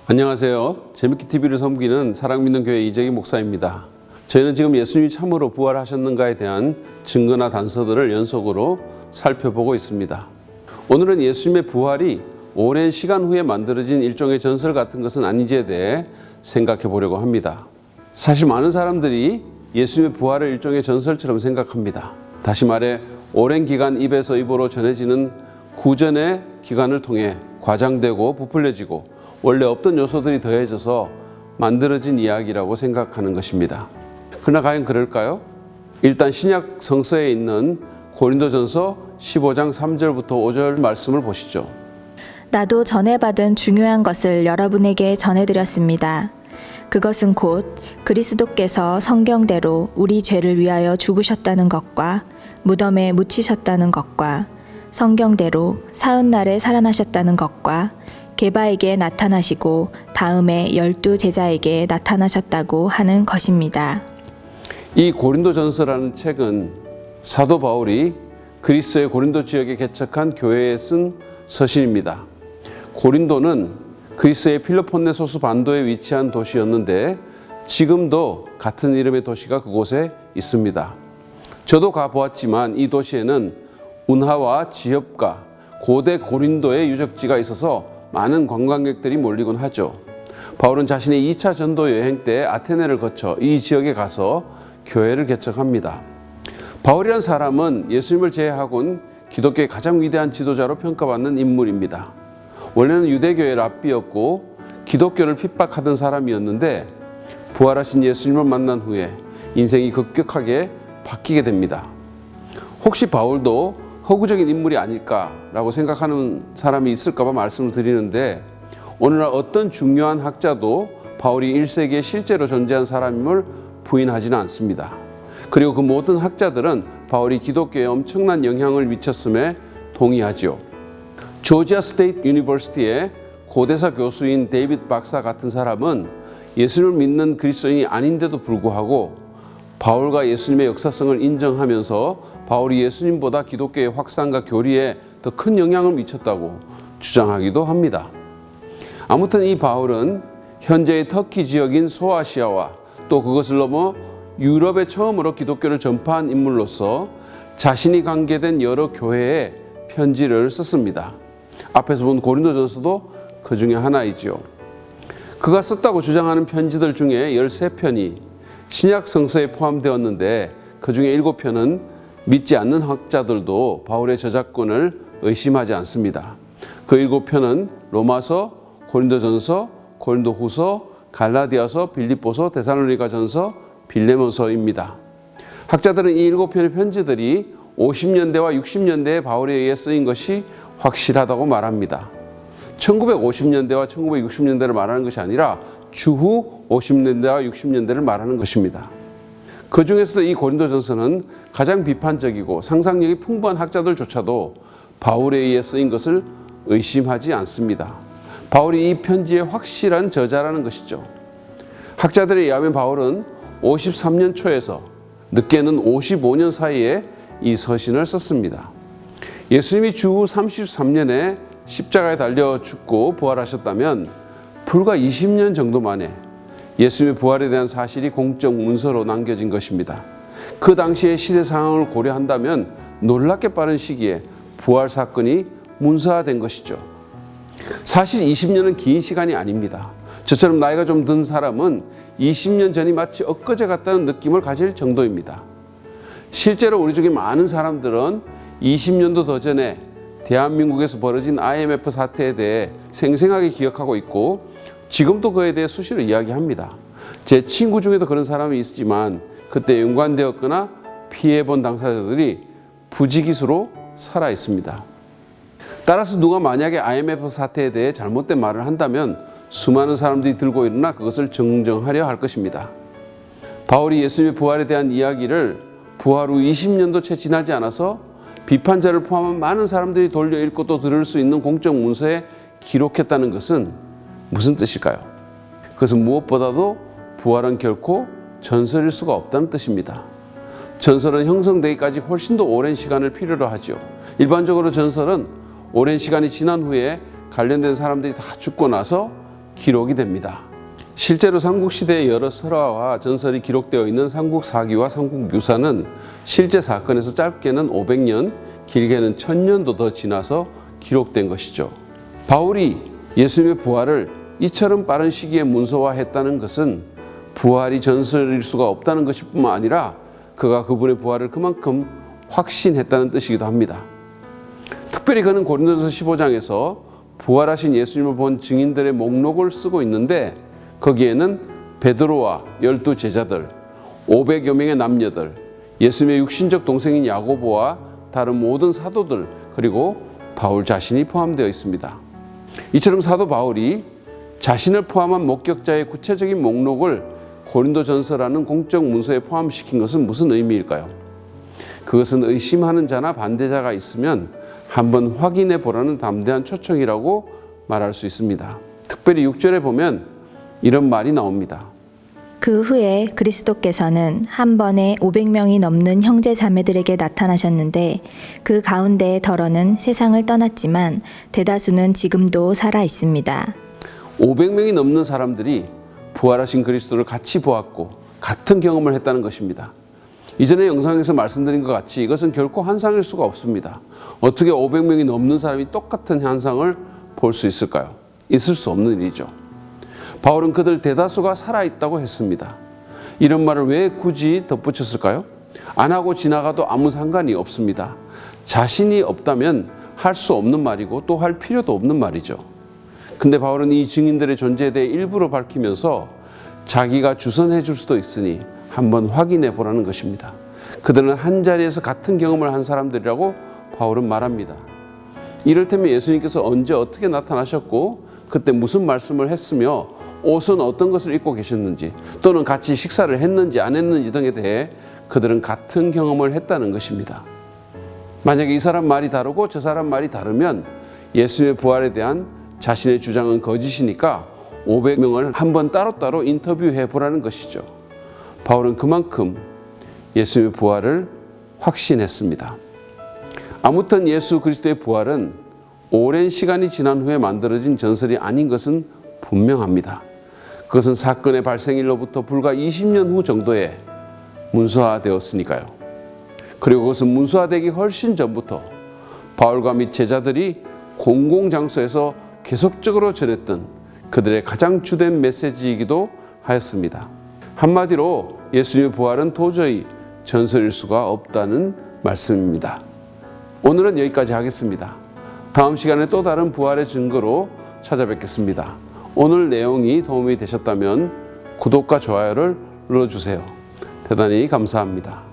안녕하세요. 재밌게 TV를 섬기는 사랑 믿는 교회 이재기 목사입니다. 저희는 지금 예수님이 참으로 부활하셨는가에 대한 증거나 단서들을 연속으로 살펴보고 있습니다. 오늘은 예수님의 부활이 오랜 시간 후에 만들어진 일종의 전설 같은 것은 아닌지에 대해 생각해 보려고 합니다. 사실 많은 사람들이 예수님의 부활을 일종의 전설처럼 생각합니다. 다시 말해 오랜 기간 입에서 입으로 전해지는 구전의 기간을 통해 과장되고 부풀려지고 원래 없던 요소들이 더해져서 만들어진 이야기라고 생각하는 것입니다. 그러나 과연 그럴까요? 일단 신약 성서에 있는 고린도전서 15장 3절부터 5절 말씀을 보시죠. 나도 전에 받은 중요한 것을 여러분에게 전해드렸습니다. 그것은 곧 그리스도께서 성경대로 우리 죄를 위하여 죽으셨다는 것과 무덤에 묻히셨다는 것과 성경대로 사흘날에 살아나셨다는 것과 게바에게 나타나시고 다음에 12 제자에게 나타나셨다고 하는 것입니다. 이 고린도전서라는 책은 사도 바울이 그리스의 고린도 지역에 개척한 교회에 쓴 서신입니다. 고린도는 그리스의 필로폰네소스 반도에 위치한 도시였는데 지금도 같은 이름의 도시가 그곳에 있습니다. 저도 가보았지만 이 도시에는 운하와 지엽과 고대 고린도의 유적지가 있어서 많은 관광객들이 몰리곤 하죠. 바울은 자신의 2차 전도 여행 때 아테네를 거쳐 이 지역에 가서 교회를 개척합니다. 바울이라는 사람은 예수님을 제외하고는 기독교의 가장 위대한 지도자로 평가받는 인물입니다. 원래는 유대교의 랍비였고 기독교를 핍박하던 사람이었는데 부활하신 예수님을 만난 후에 인생이 급격하게 바뀌게 됩니다. 혹시 바울도 허구적인 인물이 아닐까라고 생각하는 사람이 있을까 봐 말씀을 드리는데 오늘날 어떤 중요한 학자도 바울이 1세기에 실제로 존재한 사람임을 부인하지는 않습니다. 그리고 그 모든 학자들은 바울이 기독교에 엄청난 영향을 미쳤음에 동의하죠. 조지아 스테이트 유니버시티의 고대사 교수인 데이빗 박사 같은 사람은 예수님을 믿는 그리스도인이 아닌데도 불구하고 바울과 예수님의 역사성을 인정하면서 바울이 예수님보다 기독교의 확산과 교리에 더 큰 영향을 미쳤다고 주장하기도 합니다. 아무튼 이 바울은 현재의 터키 지역인 소아시아와 또 그것을 넘어 유럽에 처음으로 기독교를 전파한 인물로서 자신이 관계된 여러 교회에 편지를 썼습니다. 앞에서 본 고린도전서도 그 중에 하나이지요. 그가 썼다고 주장하는 편지들 중에 13편이 신약 성서에 포함되었는데 그 중에 7편은 믿지 않는 학자들도 바울의 저작권을 의심하지 않습니다. 그 7편은 로마서, 고린도전서, 고린도후서, 갈라디아서, 빌립보서, 데살로니가전서, 빌레몬서입니다. 학자들은 이 7편의 편지들이 50년대와 60년대에 바울에 의해 쓰인 것이 확실하다고 말합니다. 1950년대와 1960년대를 말하는 것이 아니라 주후 50년대와 60년대를 말하는 것입니다. 그 중에서도 이 고린도전서는 가장 비판적이고 상상력이 풍부한 학자들조차도 바울에 의해 쓰인 것을 의심하지 않습니다. 바울이 이 편지의 확실한 저자라는 것이죠. 학자들에 의하면 바울은 53년 초에서 늦게는 55년 사이에 이 서신을 썼습니다. 예수님이 주후 33년에 십자가에 달려 죽고 부활하셨다면 불과 20년 정도 만에 예수님의 부활에 대한 사실이 공적 문서로 남겨진 것입니다. 그 당시의 시대 상황을 고려한다면 놀랍게 빠른 시기에 부활 사건이 문서화된 것이죠. 사실 20년은 긴 시간이 아닙니다. 저처럼 나이가 좀 든 사람은 20년 전이 마치 엊그제 같다는 느낌을 가질 정도입니다. 실제로 우리 중에 많은 사람들은 20년도 더 전에 대한민국에서 벌어진 IMF 사태에 대해 생생하게 기억하고 있고 지금도 그에 대해 수시로 이야기합니다. 제 친구 중에도 그런 사람이 있지만 그때 연관되었거나 피해본 당사자들이 부지기수로 살아 있습니다. 따라서 누가 만약에 IMF 사태에 대해 잘못된 말을 한다면 수많은 사람들이 들고 일어나 그것을 정정하려 할 것입니다. 바울이 예수님의 부활에 대한 이야기를 부활 후 20년도 채 지나지 않아서 비판자를 포함한 많은 사람들이 돌려 읽고 또 들을 수 있는 공적 문서에 기록했다는 것은 무슨 뜻일까요? 그것은 무엇보다도 부활은 결코 전설일 수가 없다는 뜻입니다. 전설은 형성되기까지 훨씬 더 오랜 시간을 필요로 하죠. 일반적으로 전설은 오랜 시간이 지난 후에 관련된 사람들이 다 죽고 나서 기록이 됩니다. 실제로 삼국시대의 여러 설화와 전설이 기록되어 있는 삼국사기와 삼국유사는 실제 사건에서 짧게는 500년, 길게는 1000년도 더 지나서 기록된 것이죠. 바울이 예수님의 부활을 이처럼 빠른 시기에 문서화했다는 것은 부활이 전설일 수가 없다는 것일 뿐만 아니라 그가 그분의 부활을 그만큼 확신했다는 뜻이기도 합니다. 특별히 그는 고린도전서 15장에서 부활하신 예수님을 본 증인들의 목록을 쓰고 있는데 거기에는 베드로와 12 제자들, 500여 명의 남녀들, 예수님의 육신적 동생인 야고보와 다른 모든 사도들, 그리고 바울 자신이 포함되어 있습니다. 이처럼 사도 바울이 자신을 포함한 목격자의 구체적인 목록을 고린도전서라는 공적 문서에 포함시킨 것은 무슨 의미일까요? 그것은 의심하는 자나 반대자가 있으면 한번 확인해 보라는 담대한 초청이라고 말할 수 있습니다. 특별히 6절에 보면 이런 말이 나옵니다. 그 후에 그리스도께서는 한 번에 500명이 넘는 형제 자매들에게 나타나셨는데 그 가운데 덜어는 세상을 떠났지만 대다수는 지금도 살아 있습니다. 500명이 넘는 사람들이 부활하신 그리스도를 같이 보았고 같은 경험을 했다는 것입니다. 이전의 영상에서 말씀드린 것 같이 이것은 결코 환상일 수가 없습니다. 어떻게 500명이 넘는 사람이 똑같은 현상을 볼 수 있을까요? 있을 수 없는 일이죠. 바울은 그들 대다수가 살아있다고 했습니다. 이런 말을 왜 굳이 덧붙였을까요? 안 하고 지나가도 아무 상관이 없습니다. 자신이 없다면 할 수 없는 말이고 또 할 필요도 없는 말이죠. 근데 바울은 이 증인들의 존재에 대해 일부러 밝히면서 자기가 주선해 줄 수도 있으니 한번 확인해 보라는 것입니다. 그들은 한 자리에서 같은 경험을 한 사람들이라고 바울은 말합니다. 이를테면 예수님께서 언제 어떻게 나타나셨고 그때 무슨 말씀을 했으며 옷은 어떤 것을 입고 계셨는지 또는 같이 식사를 했는지 안 했는지 등에 대해 그들은 같은 경험을 했다는 것입니다. 만약에 이 사람 말이 다르고 저 사람 말이 다르면 예수님의 부활에 대한 자신의 주장은 거짓이니까 500명을 한번 따로따로 인터뷰해 보라는 것이죠. 바울은 그만큼 예수님의 부활을 확신했습니다. 아무튼 예수 그리스도의 부활은 오랜 시간이 지난 후에 만들어진 전설이 아닌 것은 분명합니다. 그것은 사건의 발생일로부터 불과 20년 후 정도에 문서화되었으니까요. 그리고 그것은 문서화되기 훨씬 전부터 바울과 및 제자들이 공공장소에서 계속적으로 전했던 그들의 가장 주된 메시지이기도 하였습니다. 한마디로 예수님의 부활은 도저히 전설일 수가 없다는 말씀입니다. 오늘은 여기까지 하겠습니다. 다음 시간에 또 다른 부활의 증거로 찾아뵙겠습니다. 오늘 내용이 도움이 되셨다면 구독과 좋아요를 눌러주세요. 대단히 감사합니다.